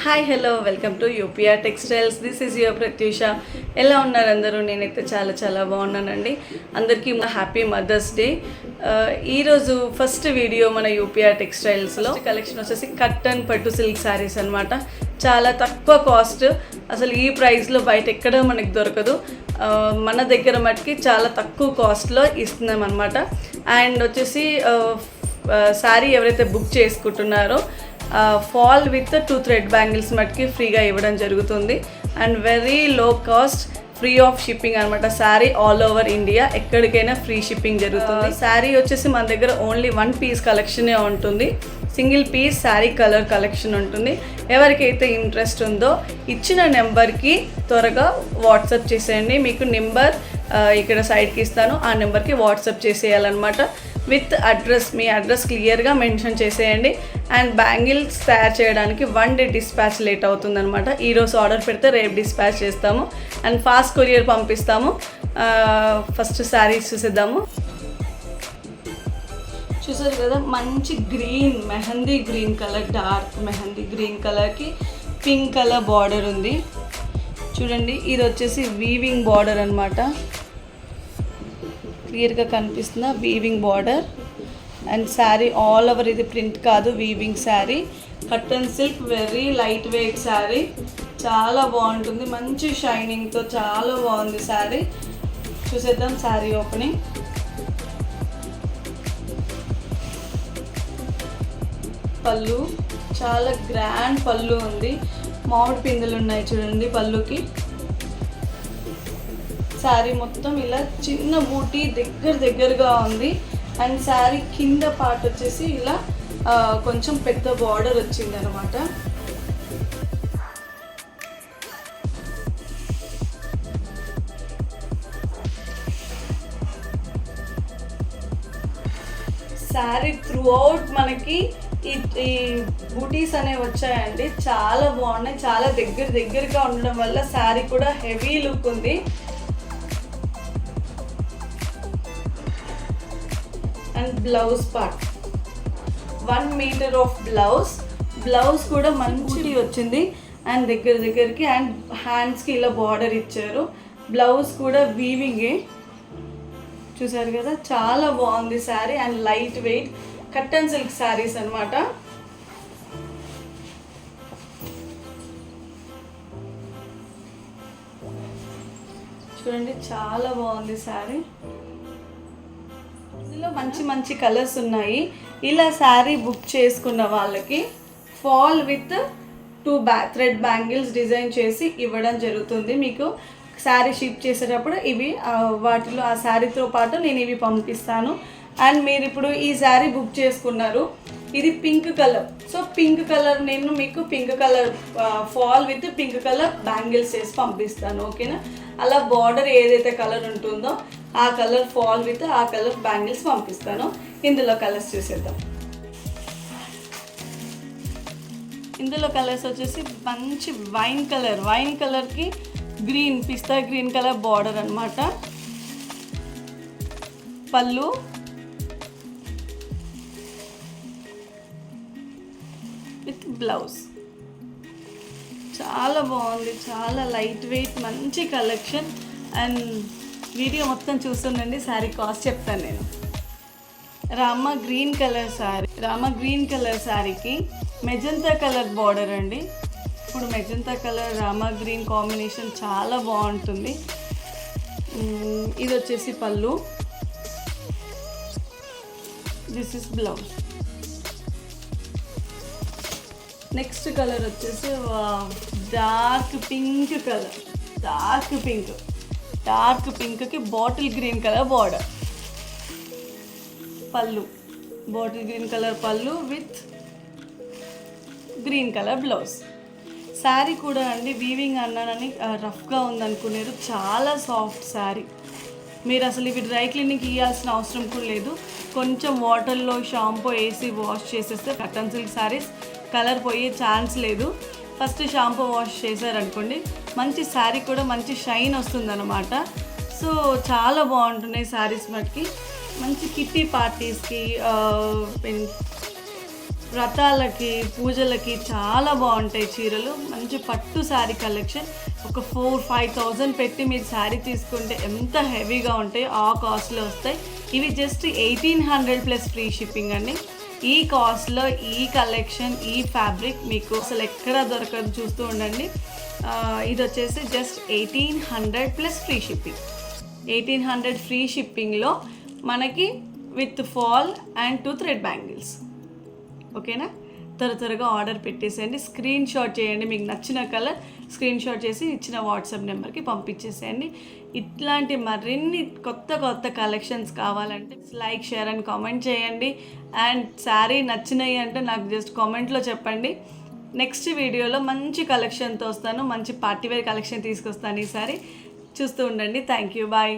Hi hello welcome to UPR textiles. This is your Pratyusha. ఎలా ఉన్నారు అందరూ? నేనైతే చాలా బాగున్నానండి. అందరికీ హ్యాపీ మదర్స్ డే. ఈరోజు ఫస్ట్ వీడియో మన యూపీఆర్ టెక్స్టైల్స్లో కలెక్షన్ వచ్చేసి కట్టన్ పట్టు సిల్క్ శారీస్ అనమాట. చాలా తక్కువ కాస్ట్, అసలు ఈ ప్రైస్లో బయట ఎక్కడ మనకి దొరకదు. మన దగ్గర మటుకి చాలా తక్కువ కాస్ట్లో ఇస్తున్నాం అనమాట. అండ్ వచ్చేసి శారీ ఎవరైతే బుక్ చేసుకుంటున్నారో ఫాల్ విత్ 2 థ్రెడ్ బ్యాంగిల్స్ మటుకి ఫ్రీగా ఇవ్వడం జరుగుతుంది. And very low cost, free of shipping అనమాట. శారీ ఆల్ ఓవర్ ఇండియా ఎక్కడికైనా ఫ్రీ షిప్పింగ్ జరుగుతుంది. శారీ వచ్చేసి మన దగ్గర ఓన్లీ 1 పీస్ కలెక్షనే ఉంటుంది. Single piece saree colour collection ఉంటుంది. ఎవరికైతే ఇంట్రెస్ట్ ఉందో ఇచ్చిన నెంబర్కి త్వరగా వాట్సాప్ చేసేయండి. మీకు నెంబర్ ఇక్కడ సైడ్కి ఇస్తాను, ఆ నెంబర్కి వాట్సాప్ చేసేయాలన్నమాట. విత్ అడ్రస్, మీ అడ్రస్ క్లియర్గా మెన్షన్ చేసేయండి. అండ్ బ్యాంగిల్స్ తయారు చేయడానికి 1 డే డిస్పాచ్ లేట్ అవుతుందన్నమాట. ఈరోజు ఆర్డర్ పెడితే రేపు డిస్పాచ్ చేస్తాము అండ్ ఫాస్ట్ కొరియర్ పంపిస్తాము. ఫస్ట్ శారీస్ చూసేద్దాము. చూసారు కదా, మంచి green, mehendi green colour, dark mehendi green కలర్కి పింక్ కలర్ బార్డర్ ఉంది. చూడండి, ఇది వచ్చేసి వీవింగ్ బార్డర్ అనమాట. క్లియర్గా కనిపిస్తున్న weaving border. And sari all over ఇది ప్రింట్ కాదు, weaving sari. Cotton silk, very light weight sari, చాలా బాగుంటుంది. మంచి షైనింగ్తో చాలా బాగుంది శారీ. చూసేద్దాం శారీ ఓపెనింగ్. పళ్ళు చాలా గ్రాండ్ పళ్ళు ఉంది. మామిడి పిందెలు ఉన్నాయి చూడండి పళ్ళుకి. శారీ మొత్తం ఇలా చిన్న బూటీ దగ్గరగా ఉంది. అండ్ శారీ కింద పార్ట్ వచ్చేసి ఇలా కొంచెం పెద్ద బార్డర్ వచ్చింది అనమాట. శారీ త్రూ అవుట్ మనకి ఈ బూటీస్ అనేవి వచ్చాయండి. చాలా బాగున్నాయి. చాలా దగ్గరగా ఉండడం వల్ల శారీ కూడా హెవీ లుక్ ఉంది. And blouse part 1 metre of blouse కూడా మంచి వచ్చింది. అండ్ దగ్గరికి అండ్ హ్యాండ్స్కి ఇలా బార్డర్ ఇచ్చారు. బ్లౌజ్ కూడా వీవింగే. చూసారు కదా, చాలా బాగుంది sari. And light weight cotton silk saris అనమాట. చూడండి, చాలా బాగుంది శారీ. ఇందులో మంచి కలర్స్ ఉన్నాయి. ఇలా శారీ బుక్ చేసుకున్న వాళ్ళకి fall with 2 thread bangles design చేసి ఇవ్వడం జరుగుతుంది. మీకు శారీ షిప్ చేసేటప్పుడు ఇవి వాటిలో ఆ శారీతో పాటు నేను ఇవి పంపిస్తాను. అండ్ మీరు ఇప్పుడు ఈ శారీ బుక్ చేసుకున్నారు, ఇది pink colour. So pink colour నేను మీకు pink colour fall with pink colour bangles చేసి పంపిస్తాను, ఓకేనా? అలా బార్డర్ ఏదైతే కలర్ ఉంటుందో ఆ కలర్ ఫాల్ విత్ ఆ కలర్ బ్యాంగిల్స్ పంపిస్తాను. ఇందులో కలర్స్ చూసేద్దాం. ఇందులో కలర్స్ వచ్చేసి మంచి వైన్ కలర్కి గ్రీన్, పిస్తా గ్రీన్ కలర్ బార్డర్ అనమాట. పళ్ళు విత్ బ్లౌజ్. చాలా బాగుంది, చాలా లైట్ వెయిట్, మంచి కలెక్షన్. అండ్ వీడియో మొత్తం చూస్తుండండి. శారీ కాస్ట్ చెప్తాను నేను. రామా గ్రీన్ కలర్ శారీకి మెజంతా కలర్ బార్డర్ అండి. ఇప్పుడు magenta colour Rama green combination చాలా బాగుంటుంది. ఇది వచ్చేసి పళ్ళు, this is blouse. Next colour వచ్చేసి డార్క్ పింక్కి బాటిల్ గ్రీన్ కలర్ బార్డర్. పళ్ళు బాటిల్ గ్రీన్ కలర్ పళ్ళు with green colour blouse. Sari కూడా అండి వీవింగ్ అన్నానని రఫ్గా ఉందనుకునేరు, చాలా సాఫ్ట్ శారీ. మీరు అసలు ఇవి డ్రై క్లీనింగ్ ఇవ్వాల్సిన అవసరం కూడా లేదు. కొంచెం వాటర్లో షాంపూ వేసి వాష్ చేసేస్తే కట్టన్ సిల్క్ శారీస్ కలర్ పోయే ఛాన్స్ లేదు. ఫస్ట్ షాంపూ వాష్ చేశారనుకోండి, మంచి శారీ కూడా మంచి షైన్ వస్తుందన్నమాట. సో చాలా బాగుంటున్నాయి శారీస్ మటుకి. మంచి కిట్టి పార్టీస్కి వ్రతాలకి పూజలకి చాలా బాగుంటాయి చీరలు. మంచి పట్టు శారీ కలెక్షన్. ఒక 4-5,000 పెట్టి మీరు శారీ తీసుకుంటే ఎంత హెవీగా ఉంటాయో ఆ కాస్ట్లో వస్తాయి. ఇవి జస్ట్ 1,800 ప్లస్ ఫ్రీ షిప్పింగ్ అండి. ఈ కాస్ట్లో ఈ కలెక్షన్, ఈ ఫ్యాబ్రిక్ మీకు అసలు ఎక్కడా దొరకదు. చూస్తూ ఉండండి. ఇది వచ్చేసి just 1,800 plus free shipping. 1,800 free షిప్పింగ్లో మనకి with fall and 2 thread bangles. ఓకేనా? త్వరగా ఆర్డర్ పెట్టేసేయండి. స్క్రీన్ షాట్ చేయండి, మీకు నచ్చిన కలర్ స్క్రీన్ షాట్ చేసి ఇచ్చిన వాట్సాప్ నెంబర్కి పంపించేసేయండి. ఇట్లాంటి మరిన్ని కొత్త కలెక్షన్స్ కావాలంటే లైక్, షేర్ అండ్ కామెంట్ చేయండి. అండ్ శారీ నచ్చినాయి అంటే నాకు జస్ట్ కామెంట్లో చెప్పండి. నెక్స్ట్ వీడియోలో మంచి కలెక్షన్తో వస్తాను. మంచి పార్టీవేర్ కలెక్షన్ తీసుకొస్తాను ఈసారి. చూస్తూ ఉండండి. Thank you. బాయ్.